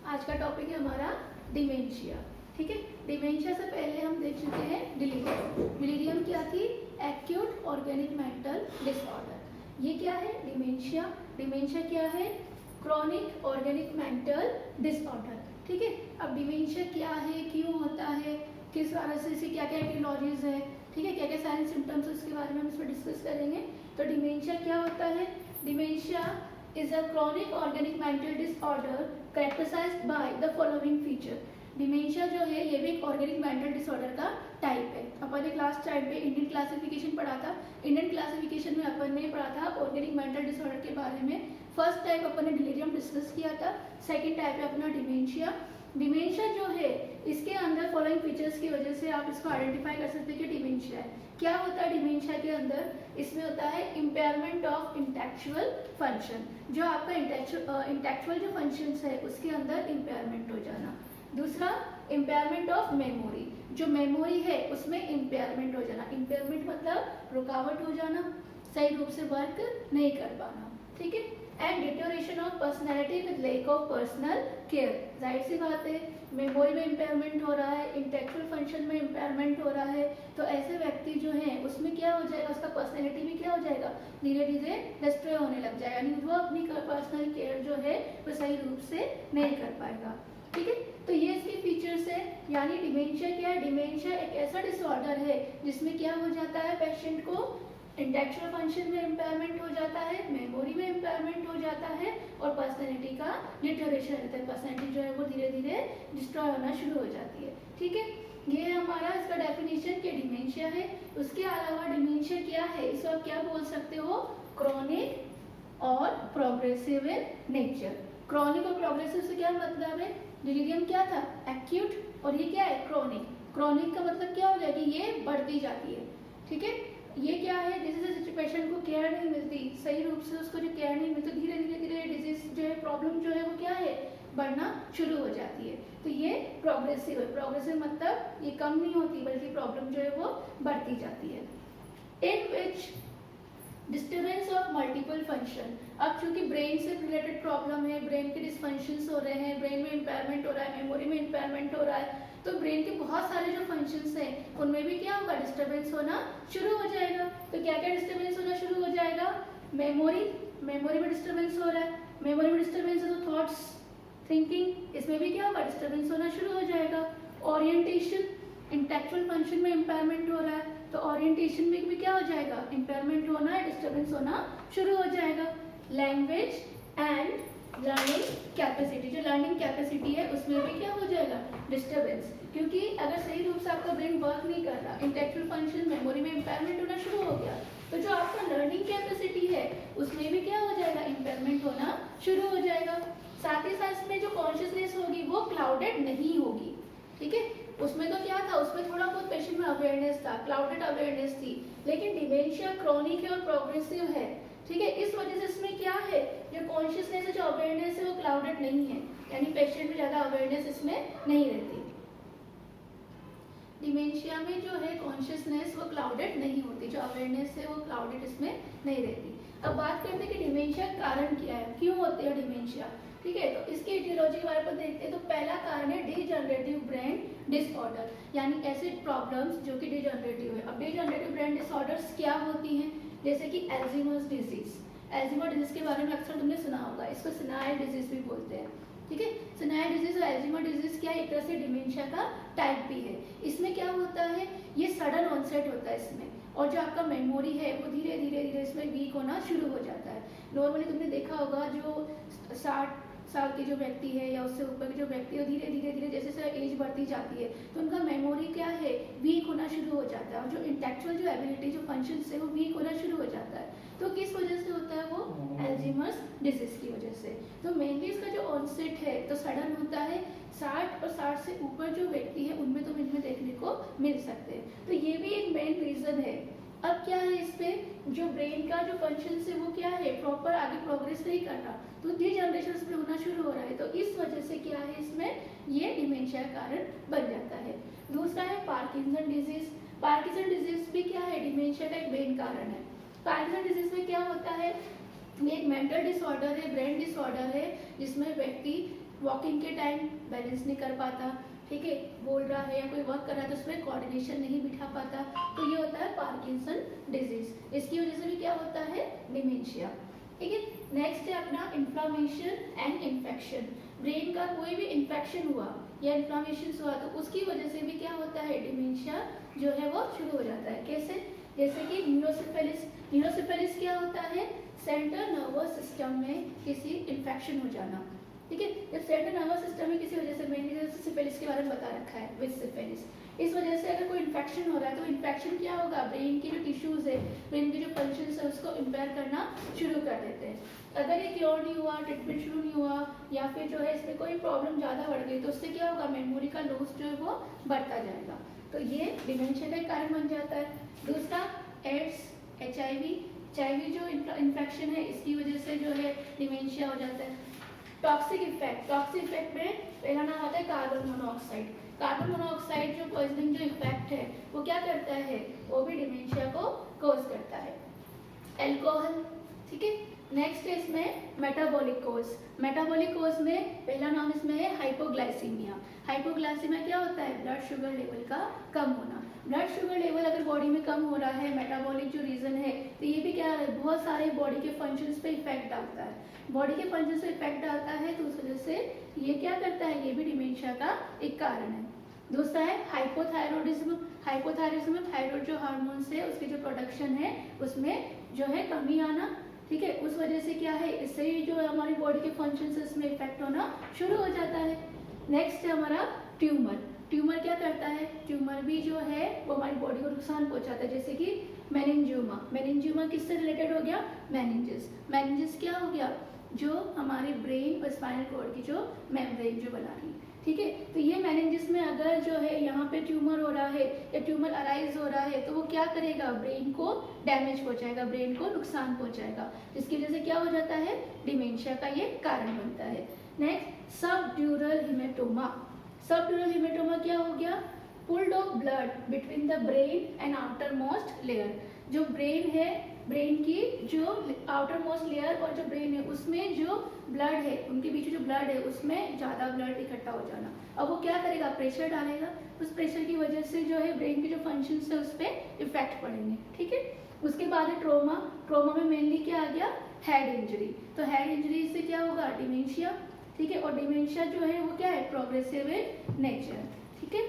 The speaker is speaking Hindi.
आज का टॉपिक है हमारा डिमेंशिया। ठीक है, डिमेंशिया से पहले हम देख चुके हैं डिलीरियम। डिलीरियम क्या थी? Acute organic mental disorder. ये क्या है? डिमेंशिया। डिमेंशिया क्या है? Chronic organic mental disorder. ठीक है, अब डिमेंशिया क्या है, क्यों होता है, किस वजह से इसे क्या क्या एटियोलॉजीज है, ठीक है, क्या क्या साइन सिम्टम्स है, उसके बारे में हम इसमें डिस्कस करेंगे। तो डिमेंशिया क्या होता है? Dementia is a chronic organic mental disorder characterized by the following feature। Dementia जो है ये भी एक ऑर्गेनिक मेंटल डिसऑर्डर का टाइप है। अपन ने क्लास टाइम पे इंडियन क्लासिफिकेशन पढ़ा था। इंडियन क्लासिफिकेशन में अपन ने पढ़ा था ऑर्गेनिक मेंटल डिसऑर्डर के बारे में। फर्स्ट टाइप अपन ने डिलीरियम डिस्कस किया था, सेकंड टाइप है अपना डिमेंशिया। डिमेंशिया जो है इसके अंदर फॉलोइंग फीचर्स की वजह से आप इसको आइडेंटिफाई कर सकते हैं कि डिमेंशिया है। क्या होता है डिमेंशिया के अंदर? इसमें होता है इम्पेयरमेंट ऑफ इंटेलेक्चुअल फंक्शन। जो आपका इंटेलेक्चुअल जो फंक्शंस है उसके अंदर इम्पेयरमेंट हो जाना। दूसरा इम्पेयरमेंट ऑफ मेमोरी, जो मेमोरी है उसमें इम्पेयरमेंट हो जाना। इम्पेयरमेंट मतलब रुकावट हो जाना, सही रूप से वर्क नहीं कर पाना। ठीक है, and deterioration of personality with lack of personal care. जाहिर सी बात है, मेमोरी में इम्पेयरमेंट हो रहा है, इंटेलेक्चुअल फंक्शन में इम्पेयरमेंट हो रहा है, तो ऐसे व्यक्ति जो हैं उसमें क्या हो जाएगा, उसका पर्सनैलिटी भी क्या हो जाएगा, धीरे धीरे डिस्ट्रॉय होने लग जाएगा, यानी वो अपनी पर्सनल केयर जो है वो सही रूप से नहीं कर पाएगा। ठीक है, तो ये इसके फीचर्स है। यानी डिमेंशिया क्या है? डिमेंशिया एक ऐसा डिसऑर्डर है जिसमें क्या हो जाता है, पेशेंट को इंटेलेक्चुअल फंक्शन में इम्पेयरमेंट हो जाता है, मेमोरी में इम्पेयरमेंट हो जाता है और पर्सनैलिटी का डिटोरेशन रहता है। पर्सनैलिटी जो है वो धीरे धीरे डिस्ट्रॉय होना शुरू हो जाती है। ठीक है, ये है हमारा इसका डेफिनेशन कि डिमेंशिया है। उसके अलावा डिमेंशिया क्या है, इसको आप क्या बोल सकते हो? क्रॉनिक और प्रोग्रेसिव इन नेचर। क्रॉनिक और प्रोग्रेसिव से क्या मतलब है? डिलीरियम क्या था? एक्यूट, और ये क्या है? क्रॉनिक। क्रॉनिक का मतलब क्या हो जाएगी? ये बढ़ती जाती है। ठीक है, ये क्या है? जैसे पेशेंट को केयर नहीं मिलती, सही रूप से उसको जो केयर नहीं मिलती, धीरे धीरे धीरे डिजीज जो है, प्रॉब्लम जो है वो क्या है, बढ़ना शुरू हो जाती है। तो ये प्रोग्रेसिव है। प्रोग्रेसिव मतलब ये कम नहीं होती बल्कि प्रॉब्लम जो है वो बढ़ती जाती है। इन विच डिस्टर्बेंस ऑफ मल्टीपल फंक्शन। अब चूंकि ब्रेन से रिलेटेड प्रॉब्लम है, ब्रेन के डिसफंक्शंस हो रहे हैं, ब्रेन में इम्पेयरमेंट हो रहा है, मेमोरी में इम्पेयरमेंट हो रहा है, तो ब्रेन के बहुत सारे जो फंक्शंस हैं उनमें भी क्या होगा, डिस्टर्बेंस होना शुरू हो जाएगा। तो क्या क्या डिस्टर्बेंस होना शुरू हो जाएगा? मेमोरी में डिस्टर्बेंस हो रहा है, मेमोरी में डिस्टर्बेंस है तो थॉट्स, थिंकिंग, इसमें भी क्या होगा, डिस्टर्बेंस होना शुरू हो जाएगा। ओरिएंटेशन, इंटेलेक्चुअल फंक्शन में इम्पेयरमेंट हो रहा है तो ओरिएंटेशन में भी क्या हो जाएगा, इम्पेयरमेंट होना है, डिस्टर्बेंस होना शुरू हो जाएगा। लैंग्वेज एंड लर्निंग कैपेसिटी, जो लर्निंग कैपेसिटी है उसमें भी क्या हो जाएगा, डिस्टर्बेंस, क्योंकि अगर सही रूप से आपका ब्रेन वर्क नहीं कर रहा, इंटेलेक्चुअल फंक्शन, मेमोरी में इम्पेयरमेंट होना शुरू हो गया, तो जो आपका लर्निंग कैपेसिटी है उसमें भी क्या हो जाएगा, इम्पेयरमेंट होना शुरू हो जाएगा। साथ ही साथ इसमें जो कॉन्शियसनेस होगी वो क्लाउडेड नहीं होगी। ठीक है, उसमें तो क्या था, उसमें थोड़ा बहुत पेशेंट में अवेयरनेस था, क्लाउडेड अवेयरनेस थी, लेकिन डिमेंशिया क्रॉनिक है और प्रोग्रेसिव है। ठीक है, इस वजह से इसमें क्या है, जो कॉन्शियसनेस है, जो अवेयरनेस है वो क्लाउडेड नहीं है, यानी पेशेंट में ज्यादा अवेयरनेस इसमें नहीं रहती। डिमेंशिया में जो है कॉन्शियसनेस वो क्लाउडेड नहीं होती, जो अवेयरनेस है वो क्लाउडेड इसमें नहीं रहती। अब बात करते हैं कि डिमेंशिया कारण क्या है, क्यों होती है डिमेंशिया। ठीक है, तो इसकी एटियोलॉजी के बारे में देखते हैं। तो पहला कारण है डीजनरेटिव ब्रेन डिसऑर्डर, यानी ऐसे प्रॉब्लम्स जो कि डीजनरेटिव है। अब डीजनरेटिव ब्रेन डिसऑर्डर्स क्या होती हैं, जैसे कि एल्जीमर्स डिजीज। एल्जीमर डिजीज के बारे में अक्सर तुमने सुना होगा, इसको सेनाइल डिजीज भी बोलते हैं। ठीक है, सेनाइल डिजीज और एल्जीमर डिजीज क्या एक तरह से डिमेंशिया का टाइप भी है। इसमें क्या होता है, ये सडन ऑनसेट होता है इसमें, और जो आपका मेमोरी है वो धीरे धीरे धीरे इसमें वीक होना शुरू हो जाता है। नॉर्मली तुमने देखा होगा जो 60 साल के जो व्यक्ति है या उससे ऊपर के जो व्यक्ति है, धीरे धीरे धीरे जैसे जैसे एज बढ़ती जाती है तो उनका मेमोरी क्या है, वीक होना शुरू हो जाता है, और जो इंटेलेक्चुअल जो एबिलिटी, जो फंक्शंस है वो वीक होना शुरू हो जाता है। तो किस वजह से होता है वो, एल्जीमर्स डिजीज की वजह से। तो मेनली इसका जो ऑनसेट है तो सडन होता है, 60 और 60 से ऊपर जो व्यक्ति है उनमें तो इनमें देखने को मिल सकते हैं। तो ये भी एक मेन रीजन है। अब क्या है, इस पे जो ब्रेन का जो फंक्शन है वो क्या है, प्रॉपर आगे प्रोग्रेस नहीं कर रहा, तो डीजनरेशन में होना शुरू हो रहा है, तो इस वजह से क्या है, इसमें ये डिमेंशिया का कारण बन जाता है। दूसरा है पार्किंसन डिजीज। पार्किंसन डिजीज भी क्या है, डिमेंशिया का एक मेन कारण है। पार्किंसन डिजीज में क्या होता है, ये एक मेंटल डिसऑर्डर है, ब्रेन डिसऑर्डर है, जिसमें व्यक्ति वॉकिंग के टाइम बैलेंस नहीं कर पाता, ठीक है, बोल रहा है या कोई वर्क कर रहा है तो उसमें कोऑर्डिनेशन नहीं बिठा पाता, तो ये होता है पार्किंसन डिजीज। इसकी वजह से भी क्या होता है, डिमेंशिया। ठीक है, नेक्स्ट है अपना इन्फ्लामेशन एंड इन्फेक्शन। ब्रेन का कोई भी इन्फेक्शन हुआ या इन्फ्लामेशन हुआ तो उसकी वजह से भी क्या होता है, डिमेंशिया जो है वो शुरू हो जाता है। कैसे, जैसे कि न्यूरोसिफिलिस। न्यूरोसिफिलिस क्या होता है, सेंट्रल नर्वस सिस्टम में किसी इन्फेक्शन हो जाना, ठीक है। जब सेंट्रल नर्वस सिस्टम में किसी वजह से, मैंने सिफिलिस के बारे में बता रखा है विद सिफिलिस, इस वजह से अगर कोई इन्फेक्शन हो रहा है तो इन्फेक्शन क्या होगा, ब्रेन की जो टिश्यूज है, ब्रेन के जो फंक्शंस है उसको इम्पेयर करना शुरू कर देते हैं। अगर ये क्योर नहीं हुआ, ट्रीटमेंट शुरू नहीं हुआ, या फिर जो है इसमें कोई प्रॉब्लम ज़्यादा बढ़ गई तो उससे क्या होगा, मेमोरी का लॉस जो है वो बढ़ता जाएगा, तो ये डिमेंशिया का कारण बन जाता है। दूसरा एड्स, HIV जो इन्फेक्शन है इसकी वजह से जो है डिमेंशिया हो जाता है। टॉक्सिक इफेक्ट में पहला नाम आता है कार्बन मोनोऑक्साइड। कार्बन मोनोऑक्साइड जो पॉइजनिंग जो इफेक्ट है वो क्या करता है, वो भी डिमेंशिया को कॉज करता है। एल्कोहल, ठीक है। नेक्स्ट है इसमें मेटाबॉलिक कोज में पहला नाम इसमें है हाइपोग्लाइसीमिया। हाइपोग्लाइसीमिया क्या होता है, ब्लड शुगर लेवल का कम होना। ब्लड शुगर लेवल अगर बॉडी में कम हो रहा है, मेटाबॉलिक जो रीजन है, तो ये भी क्या है, बहुत सारे बॉडी के फंक्शंस पे इफेक्ट डालता है। बॉडी के फंक्शंस पे इफेक्ट डालता है तो उस वजह से ये क्या करता है, ये भी डिमेंशिया का एक कारण है। दूसरा है हाइपोथायरॉयडिज्म। हाइपोथायरॉयडिज्म में थायराइड जो हार्मोन्स है उसकी जो प्रोडक्शन है उसमें जो है कमी आना, ठीक है। उस वजह से क्या है, इससे ही जो हमारी बॉडी के फंक्शंस है उसमें इफेक्ट होना शुरू हो जाता है। नेक्स्ट है हमारा ट्यूमर क्या करता है, ट्यूमर भी जो है वो हमारी बॉडी को नुकसान पहुंचाता है, जैसे कि मेनिंजियोमा किससे रिलेटेड हो गया, मेनिंजेस क्या हो गया, जो हमारे ब्रेन और स्पाइनल कॉर्ड की जो मेम्ब्रेन जो बना रही, ठीक है। तो ये मेनिंजेस में अगर जो है यहाँ पे ट्यूमर हो रहा है या ट्यूमर अराइज हो रहा है तो वो क्या करेगा, ब्रेन को डैमेज पहुंचाएगा, ब्रेन को नुकसान पहुंचाएगा, जिसकी वजह से क्या हो जाता है, डिमेंशिया का ये कारण बनता है। नेक्स्ट सबड्यूरल हिमेटोमा क्या हो गया, pulled off blood between the brain and outer most layer. जो ब्रेन है, ब्रेन की जो आउटर मोस्ट लेयर और जो ब्रेन है उसमें जो ब्लड है, उनके बीच जो ब्लड है उसमें ज़्यादा ब्लड इकट्ठा हो जाना। अब वो क्या करेगा, प्रेशर डालेगा, उस प्रेशर की वजह से जो है ब्रेन के जो फंक्शंस है उस पर इफेक्ट पड़ेंगे, ठीक है। उसके बाद है ट्रोमा में मेनली क्या आ गया, हेड इंजरी। तो हेड इंजरी से क्या होगा, डिमेंशिया, ठीक है। और डिमेंशिया जो है वो क्या है, प्रोग्रेसिव इन नेचर, ठीक है।